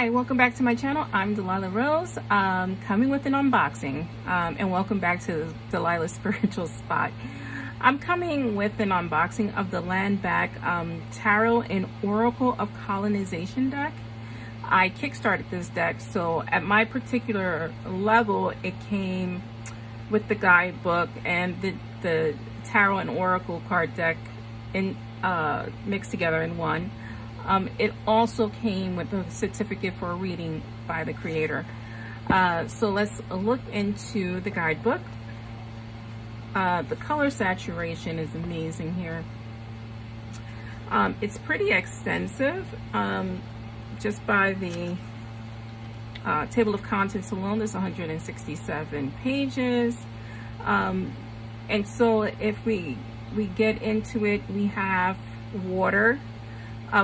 Hi, welcome back to my channel. I'm Delilah Rose, coming with an unboxing, and welcome back to Delilah's Spiritual Spot. I'm coming with an unboxing of the Land Back Tarot and Oracle of Colonization deck. I kickstarted this deck, so at my particular level, it came with the guidebook and the Tarot and Oracle card deck in mixed together in one. It also came with a certificate for a reading by the creator. So let's look into the guidebook. The color saturation is amazing here. It's pretty extensive. Just by the table of contents alone, there's 167 pages. And so if we get into it, we have water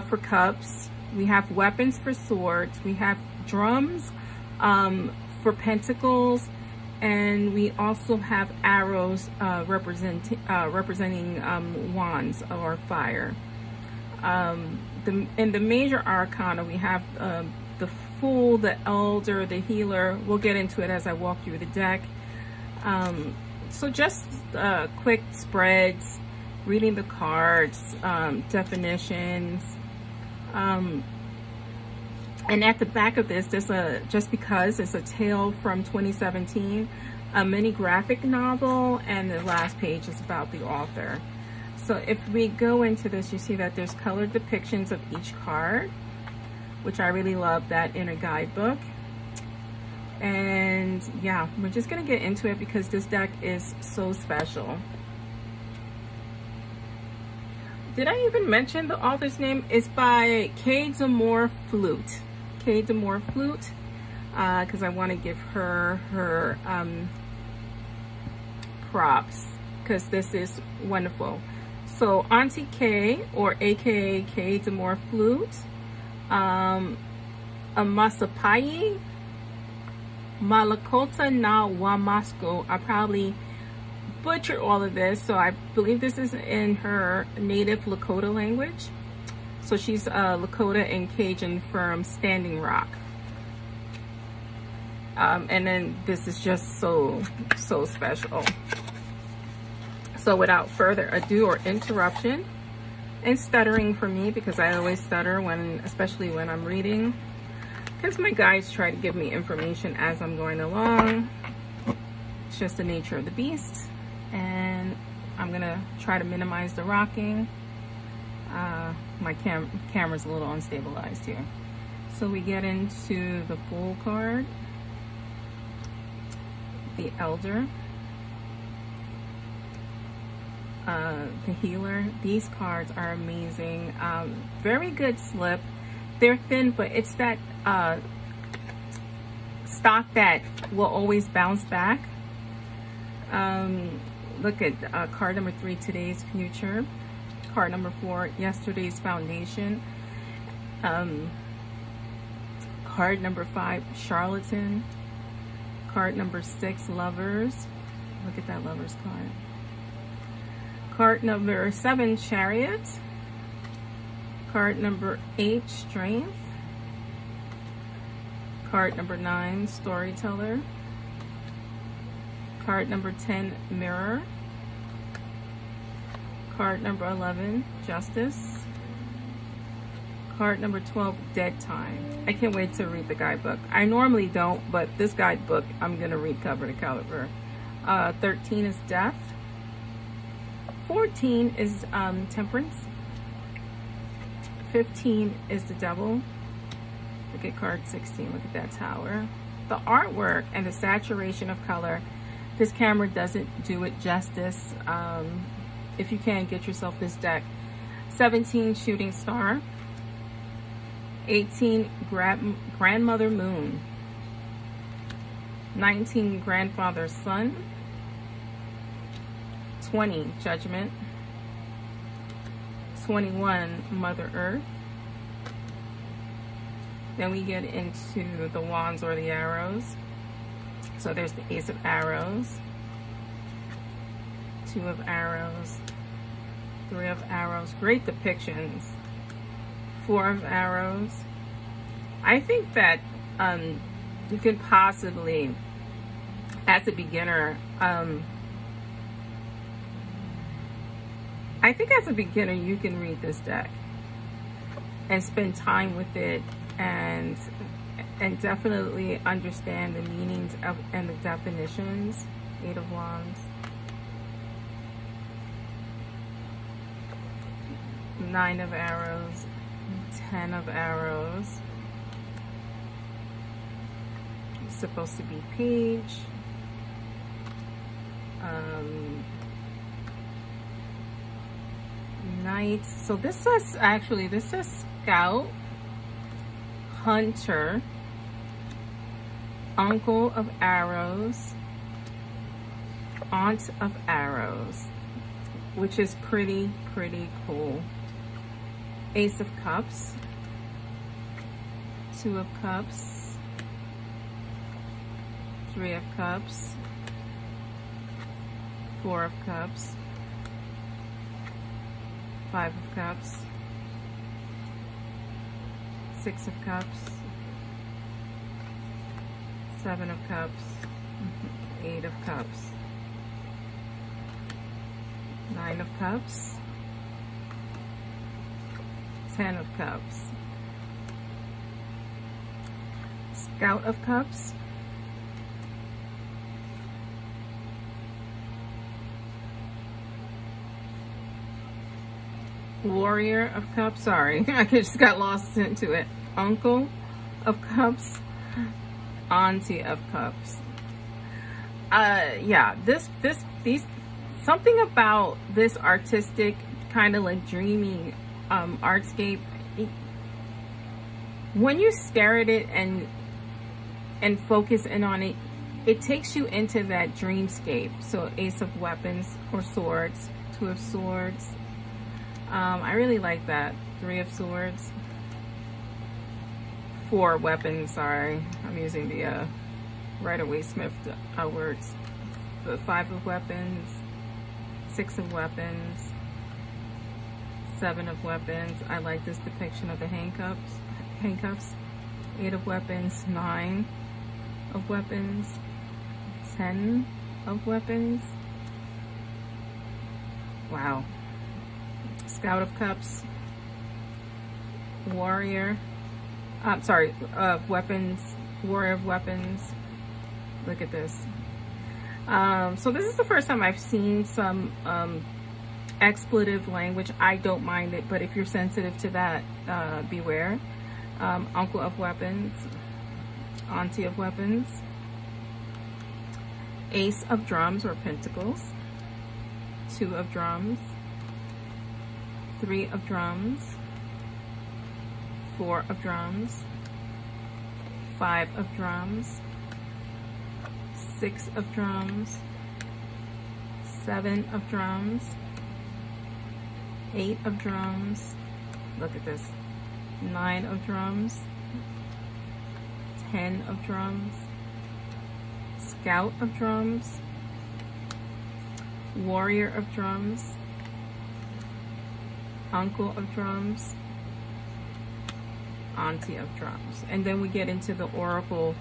for cups, we have weapons for swords, we have drums for pentacles, and we also have arrows representing wands or fire. In the major arcana, we have the Fool, the Elder, the Healer. We'll get into it as I walk through the deck. So just quick spreads, reading the cards, definitions. And at the back of this, there's just because it's a tale from 2017, a mini graphic novel, and the last page is about the author. So if we go into this, you see that there's colored depictions of each card, which I really love that in a guidebook. And yeah, we're just gonna get into it because this deck is so special. Did I even mention the author's name? It's by Kay Demore Flute. Kay Demore Flute, because I want to give her props, because this is wonderful. So Auntie Kay, or aka Kay Demore Flute, Amasapai, Malakota na Wamasko. I probably butcher all of this, so I believe this is in her native Lakota language. So she's Lakota and Cajun from Standing Rock. And then this is just so special. So without further ado or interruption, and stuttering for me, because I always stutter especially when I'm reading, because my guides try to give me information as I'm going along. It's just the nature of the beast. And I'm gonna try to minimize the rocking. My camera's a little unstabilized here. So we get into the Fool card, the Elder, the Healer. These cards are amazing. Very good slip. They're thin, but it's that stock that will always bounce back. Look at card number 3, Today's Future. Card number 4, Yesterday's Foundation. Card number 5, Charlatan. Card number 6, Lovers. Look at that Lovers card. Card number 7, Chariot. Card number 8, Strength. Card number 9, Storyteller. Card number 10, Mirror. Card number 11, Justice. Card number 12, Dead Time. I can't wait to read the guidebook. I normally don't, but this guidebook I'm gonna read cover to cover. 13 is Death. 14 is Temperance. 15 is the Devil. Look at card 16, look at that tower. The artwork and the saturation of color, this camera doesn't do it justice. If you can, get yourself this deck. 17, Shooting Star. 18, Grandmother Moon. 19, Grandfather Sun. 20, Judgment. 21, Mother Earth. Then we get into the wands or the arrows. So there's the Ace of Arrows, 2 of Arrows, 3 of Arrows, great depictions, 4 of Arrows, I think that you could possibly, as a beginner, I think as a beginner you can read this deck and spend time with it, and definitely understand the meanings of and the definitions. 8 of Wands, 9 of Arrows, 10 of Arrows. It's supposed to be Page. Knight. So this says, actually, this says Scout, Hunter, Uncle of Arrows, Aunt of Arrows, which is pretty cool. Ace of Cups, 2 of Cups, 3 of Cups, 4 of Cups, 5 of Cups, 6 of Cups, 7 of Cups, 8 of Cups, 9 of Cups, 10 of Cups, Scout of Cups, Warrior of Cups, sorry, I just got lost into it, Uncle of Cups, Auntie of Cups. Yeah, these something about this artistic kind of like dreamy artscape, when you stare at it and focus in on it, it takes you into that dreamscape. So Ace of Weapons or Swords, 2 of Swords, I really like that. 3 of Swords, 4 weapons, sorry, I'm using the Rider-Waite-Smith words. The 5 of Weapons, 6 of Weapons, 7 of Weapons. I like this depiction of the handcuffs. 8 of Weapons, 9 of Weapons, 10 of Weapons. Wow. Scout of Cups, Warrior, I'm sorry, Weapons, Warrior of Weapons. Look at this. So this is the first time I've seen some expletive language. I don't mind it, but if you're sensitive to that, beware. Uncle of Weapons, Auntie of Weapons, Ace of Drums or Pentacles, 2 of Drums, 3 of Drums, 4 of Drums, 5 of Drums, 6 of Drums, 7 of Drums, 8 of Drums, look at this, 9 of Drums, 10 of Drums, Scout of Drums, Warrior of Drums, Uncle of Drums, Auntie of Drums. And then we get into the oracle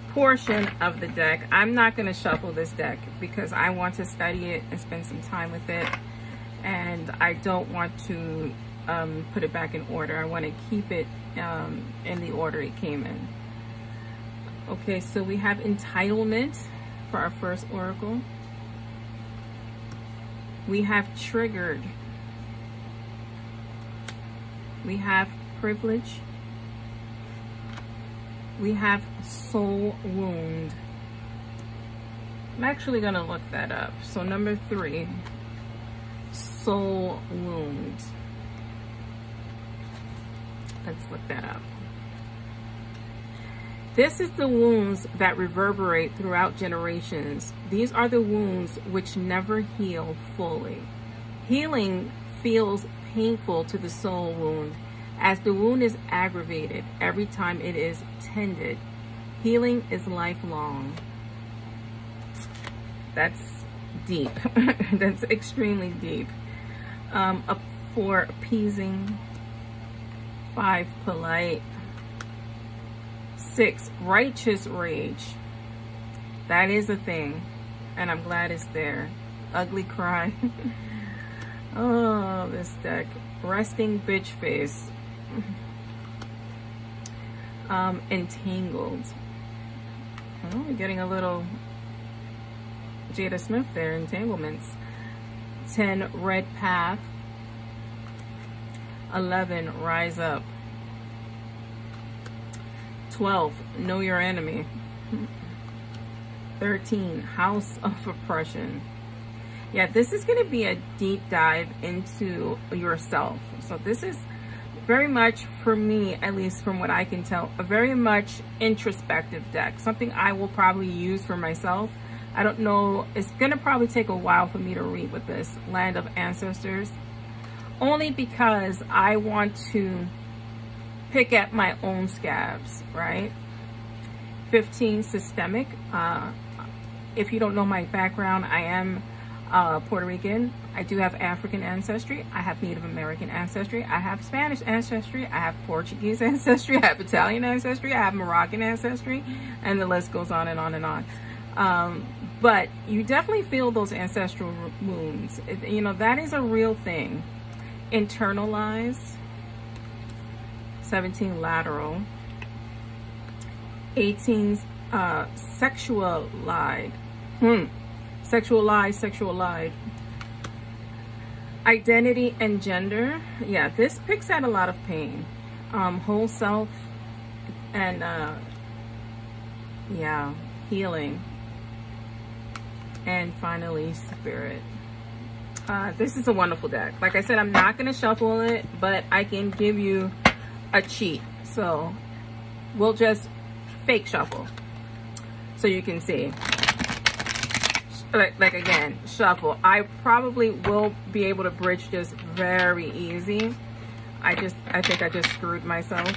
portion of the deck. I'm not going to shuffle this deck because I want to study it and spend some time with it, and I don't want to put it back in order. I want to keep it in the order it came in. Okay, so we have entitlement for our first oracle. We have triggered. We have privilege. We have soul wound. I'm actually going to look that up. So number 3, soul wound. Let's look that up. This is the wounds that reverberate throughout generations. These are the wounds which never heal fully. Healing feels painful to the soul wound, as the wound is aggravated every time it is tended. Healing is lifelong. That's deep. That's extremely deep. Up for appeasing. 5, polite. 6, righteous rage. That is a thing, and I'm glad it's there. Ugly cry. Oh, this deck. Resting bitch face. Entangled. Oh, we're getting a little Jada Smith there. Entanglements. 10, red path. 11, rise up. 12, know your enemy. 13, house of oppression. Yeah, this is going to be a deep dive into yourself. So this is very much, for me, at least from what I can tell, a very much introspective deck. Something I will probably use for myself. I don't know, it's going to probably take a while for me to read with this Land of Ancestors. Only because I want to pick at my own scabs, right? 15, systemic. If you don't know my background, I am Puerto Rican. I do have African ancestry. I have Native American ancestry. I have Spanish ancestry. I have Portuguese ancestry. I have Italian ancestry. I have Moroccan ancestry. And the list goes on and on and on. But you definitely feel those ancestral wounds. You know, that is a real thing. Internalize. 17, lateral. 18, sexualized. Sexualized. Identity and gender. Yeah, this picks at a lot of pain. Whole self and yeah, healing. And finally, spirit. This is a wonderful deck. Like I said, I'm not going to shuffle it, but I can give you a cheat. So we'll just fake shuffle so you can see. Like again, shuffle. I probably will be able to bridge this very easy. I think I just screwed myself.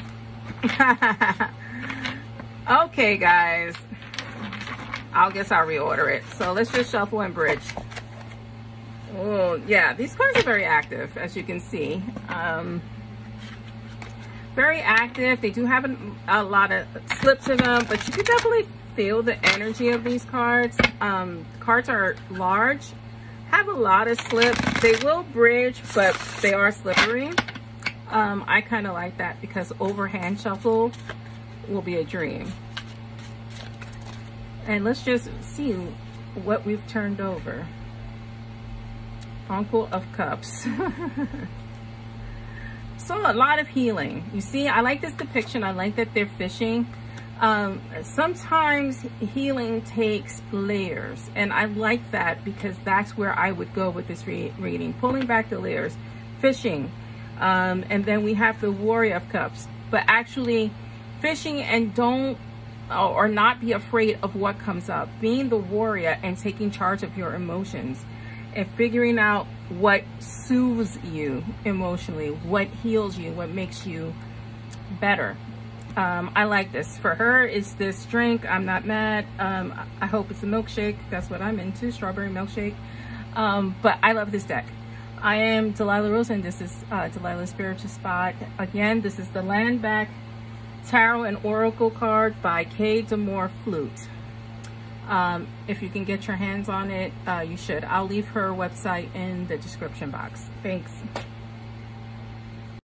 Okay, guys. I'll reorder it. So let's just shuffle and bridge. Oh, yeah. These cards are very active, as you can see. Very active. They do have a lot of slips in them, but you can definitely feel the energy of these cards. Cards are large, have a lot of slip. They will bridge, but they are slippery. I kind of like that because overhand shuffle will be a dream. And let's just see what we've turned over. Uncle of Cups. So a lot of healing. You see, I like this depiction. I like that they're fishing. Sometimes healing takes layers, and I like that because that's where I would go with this reading. Pulling back the layers, fishing, and then we have the Warrior of Cups, but actually fishing and don't or not be afraid of what comes up. Being the warrior and taking charge of your emotions and figuring out what soothes you emotionally, what heals you, what makes you better. I like this. For her, it's this drink. I'm not mad. I hope it's a milkshake. That's what I'm into, strawberry milkshake. But I love this deck. I am Delilah Rose, and this is Delilah's Spiritual Spot. Again, this is the Land Back Tarot and Oracle card by Kay Demore Flute. If you can get your hands on it, you should. I'll leave her website in the description box. Thanks.